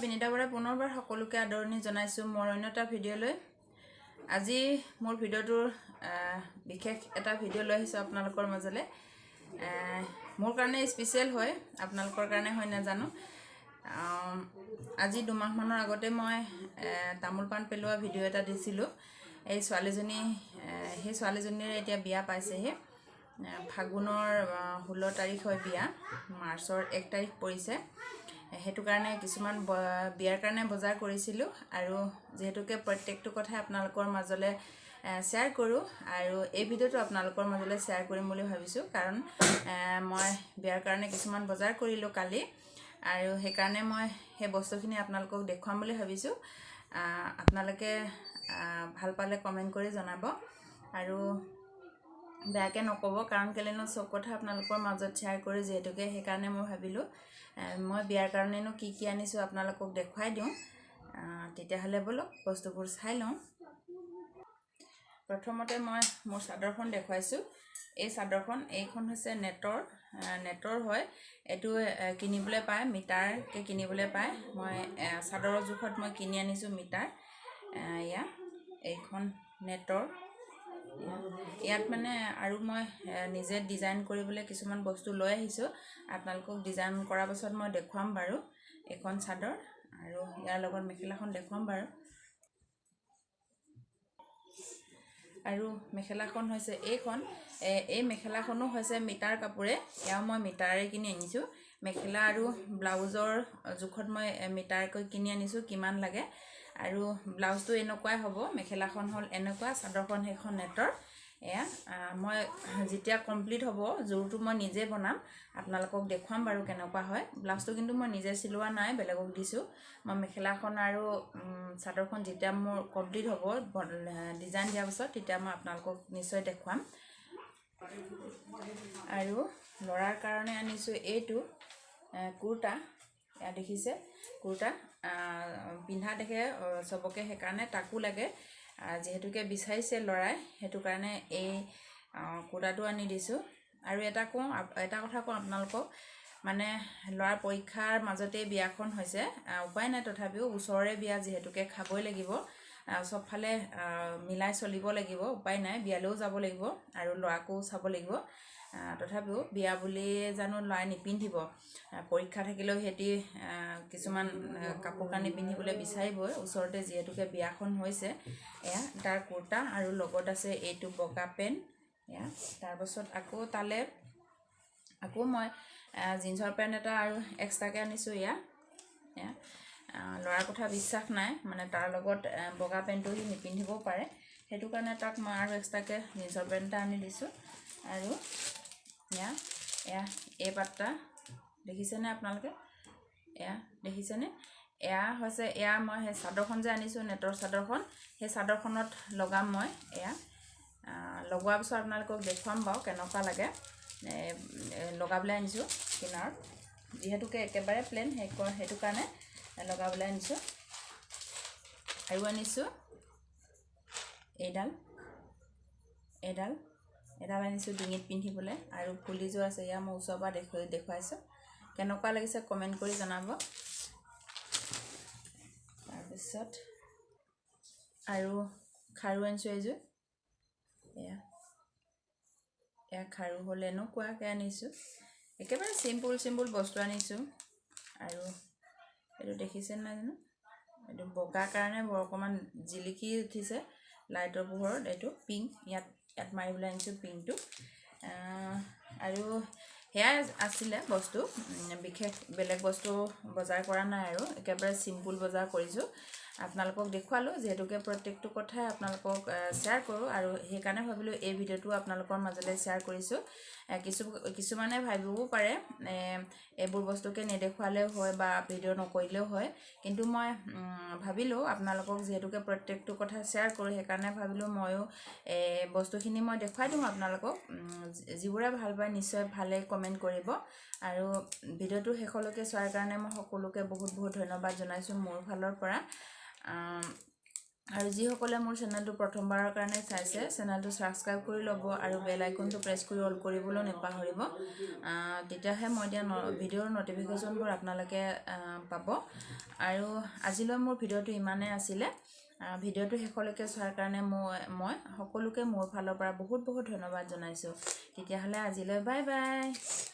বিনিতা বৰাই পুনৰবাৰ সকলোকে আদৰণি জনাইছোঁ মোৰ অন্য এটা ভিডিঅ'লৈ। আজি মোৰ ভিডিঅ'টোৰ বিশেষ এটা ভিডিঅ' লৈ আহিছোঁ আপোনালোকৰ মাজলৈ। মোৰ কাৰণে স্পেচিয়েল হয়, আপোনালোকৰ কাৰণে হয় নাজানো। আজি দুমাহমানৰ আগতে মই তামোল পাণ পেলোৱা ভিডিঅ' এটা দিছিলোঁ। এই ছোৱালীজনী সেই ছোৱালীজনীৰ এতিয়া বিয়া পাইছেহি। ফাগুনৰ 16 তাৰিখ হয় বিয়া, মাৰ্চৰ 1 তাৰিখ পৰিছে। সেইটো কাৰণে কিছুমান বিয়াৰ কাৰণে বজাৰ কৰিছিলোঁ আৰু যেহেতুকে প্ৰত্যেকটো কথাই আপোনালোকৰ মাজলৈ শ্বেয়াৰ কৰোঁ আৰু এই ভিডিঅ'টো আপোনালোকৰ মাজলৈ শ্বেয়াৰ কৰিম বুলি ভাবিছোঁ। কাৰণ মই বিয়াৰ কাৰণে কিছুমান বজাৰ কৰিলোঁ কালি আৰু সেইকাৰণে মই সেই বস্তুখিনি আপোনালোকক দেখুৱাম বুলি ভাবিছোঁ। আপোনালোকে ভাল পালে কমেণ্ট কৰি জনাব আৰু বেয়াকৈ নক'ব, কাৰণ কেলেনো চব কথা আপোনালোকৰ মাজত শ্বেয়াৰ কৰি যিহেতুকে সেইকাৰণে মই ভাবিলোঁ মই বিয়াৰ কাৰণেনো কি কি আনিছোঁ আপোনালোকক দেখুৱাই দিওঁ। তেতিয়াহ'লে ব'লক বস্তুবোৰ চাই লওঁ। প্ৰথমতে মই মোৰ চাদৰখন দেখুৱাইছোঁ। এই চাদৰখন এইখন হৈছে নেটৰ হয়। এইটো কিনিবলৈ পায়, মিটাৰকৈ কিনিবলৈ পায়। মই চাদৰৰ জোখত মই কিনি আনিছোঁ মিটাৰ। এইখন নেটৰ। ইয়াত মানে আৰু মই নিজে ডিজাইন কৰিবলৈ কিছুমান বস্তু লৈ আহিছোঁ। আপোনালোকক ডিজাইন কৰাৰ পাছত মই দেখুৱাম বাৰু। এইখন চাদৰ আৰু ইয়াৰ লগত মেখেলাখন দেখুৱাম বাৰু। আৰু মেখেলাখন হৈছে এইখন। এই মেখেলাখনো হৈছে মিটাৰ কাপোৰে। এয়াও মই মিটাৰে কিনি আনিছোঁ। মেখেলা আৰু ব্লাউজৰ জোখত মই মিটাৰকৈ কিনি আনিছোঁ কিমান লাগে। আৰু ব্লাউজটো এনেকুৱাই হ'ব। মেখেলাখন হ'ল এনেকুৱা, চাদৰখন সেইখন নেটৰ। মই যেতিয়া কমপ্লিট হ'ব, জোৰটো মই নিজে বনাম, আপোনালোকক দেখুৱাম বাৰু কেনেকুৱা হয়। ব্লাউজটো কিন্তু মই নিজে চিলোৱা নাই, বেলেগক দিছোঁ। মই মেখেলাখন আৰু চাদৰখন যেতিয়া মোৰ কমপ্লিট হ'ব ডিজাইন দিয়াৰ পাছত, তেতিয়া মই আপোনালোকক নিশ্চয় দেখুৱাম। আৰু ল'ৰাৰ কাৰণে আনিছোঁ এইটো কুৰ্তা। এয়া দেখিছে কুৰ্তা পিন্ধা দেখে চবকে, সেইকাৰণে তাকো লাগে। যিহেতুকে বিচাৰিছে ল'ৰাই, সেইটো কাৰণে এই কুৰ্তাটো আনি দিছোঁ। আৰু এটা কথা কওঁ আপোনালোকক, মানে ল'ৰাৰ পৰীক্ষাৰ মাজতেই বিয়াখন হৈছে। উপায় নাই, তথাপিও ওচৰৰে বিয়া যিহেতুকে খাবই লাগিব, চবফালে মিলাই চলিব লাগিব। উপায় নাই, বিয়ালৈও যাব লাগিব আৰু ল'ৰাকো চাব লাগিব। তথাপিও বিয়া বুলি জানো ল'ৰাই নিপিন্ধিব। পৰীক্ষা থাকিলেও সিহঁতি কিছুমান কাপোৰ কানি পিন্ধিবলৈ বিচাৰিবই, ওচৰতে যিহেতুকে বিয়াখন হৈছে। এয়া তাৰ কুৰ্তা আৰু লগত আছে এইটো বগা পেণ্ট। তাৰপাছত আকৌ মই জিন্সৰ পেণ্ট এটা আৰু এক্সট্ৰাকৈ আনিছোঁ। ল'ৰাৰ কথা বিশ্বাস নাই, মানে তাৰ লগত বগা পেণ্টটো সি নিপিন্ধিবও পাৰে। সেইটো কাৰণে তাক মই আৰু এক্সট্ৰাকৈ জিন্সৰ পেণ্ট এটা আনি দিছোঁ। আৰু এই পাত্তা দেখিছেনে আপোনালোকে? দেখিছেনে? হৈছে মই সেই চাদৰখন যে আনিছোঁ, নেটৰ চাদৰখন, সেই চাদৰখনত লগাম মই। লগোৱাৰ পিছত আপোনালোকক দেখুৱাম বাৰু কেনেকুৱা লাগে। লগাবলৈ আনিছোঁ কিনাৰত, যিহেতুকে একেবাৰে প্লেন সেইটো কাৰণে লগাবলৈ আনিছোঁ। আৰু আনিছোঁ এইডাল আনিছোঁ ডিঙিত পিন্ধিবলৈ। আৰু ফুলিযোৰ আছে, মই ওচৰৰ পৰা দেখুৱাইছোঁ। কেনেকুৱা লাগিছে কমেণ্ট কৰি জনাব। তাৰপিছত আৰু খাৰু আনিছোঁ এইযোৰ। খাৰু হ'ল এনেকুৱাকৈ আনিছোঁ। একেবাৰে চিম্পুল বস্তু আনিছোঁ। আৰু এইটো দেখিছে নাই জানো, এইটো বগা কাৰণে বৰ অকণমান জিলিকি উঠিছে লাইটৰ পোহৰত। এইটো পিংক, ইয়াত মাৰিবলৈ আনিছোঁ পিংকটো। আৰু সেয়াই আছিলে বস্তু, বিশেষ বেলেগ বস্তু বজাৰ কৰা নাই আৰু একেবাৰে চিম্পুল বজাৰ কৰিছোঁ। আপোনালোকক দেখুৱালোঁ, যিহেতুকে প্ৰত্যেকটো কথাই আপোনালোকক শ্বেয়াৰ কৰোঁ আৰু সেইকাৰণে ভাবিলোঁ এই ভিডিঅ'টো আপোনালোকৰ মাজলৈ শ্বেয়াৰ কৰিছোঁ। কিছুমানে ভাবিবও পাৰে এইবোৰ বস্তুকে নেদেখুৱালেও হয় বা ভিডিঅ' নকৰিলেও হয়, কিন্তু মই ভাবিলোঁ আপোনালোকক যিহেতুকে প্ৰত্যেকটো কথা শ্বেয়াৰ কৰোঁ, সেইকাৰণে ভাবিলোঁ ময়ো বস্তুখিনি মই দেখুৱাই দিওঁ আপোনালোকক। যিবোৰে ভাল পায় নিশ্চয় ভালেই কমেণ্ট কৰিব। আৰু ভিডিঅ'টো শেষলৈকে চোৱাৰ কাৰণে মই সকলোকে বহুত ধন্যবাদ জনাইছোঁ মোৰ ফালৰ পৰা। আৰু যিসকলে মোৰ চেনেলটো প্ৰথমবাৰৰ কাৰণে চাইছে চেনেলটো ছাবস্ক্ৰাইব কৰি ল'ব আৰু বেল আইকনটো প্ৰেছ কৰি অল কৰিবলৈ নাপাহৰিব তেতিয়াহে মই দিয়া ভিডিঅ'ৰ নটিফিকেশ্যনবোৰ আপোনালোকে পাব আৰু আজিলৈ মোৰ ভিডিঅ'টো ইমানেই আছিলে ভিডিঅ'টো শেষলৈকে চোৱাৰ কাৰণে মই সকলোকে মোৰ ফালৰ পৰা বহুত বহুত ধন্যবাদ জনাইছোঁ তেতিয়াহ'লে আজিলৈ বাই বাই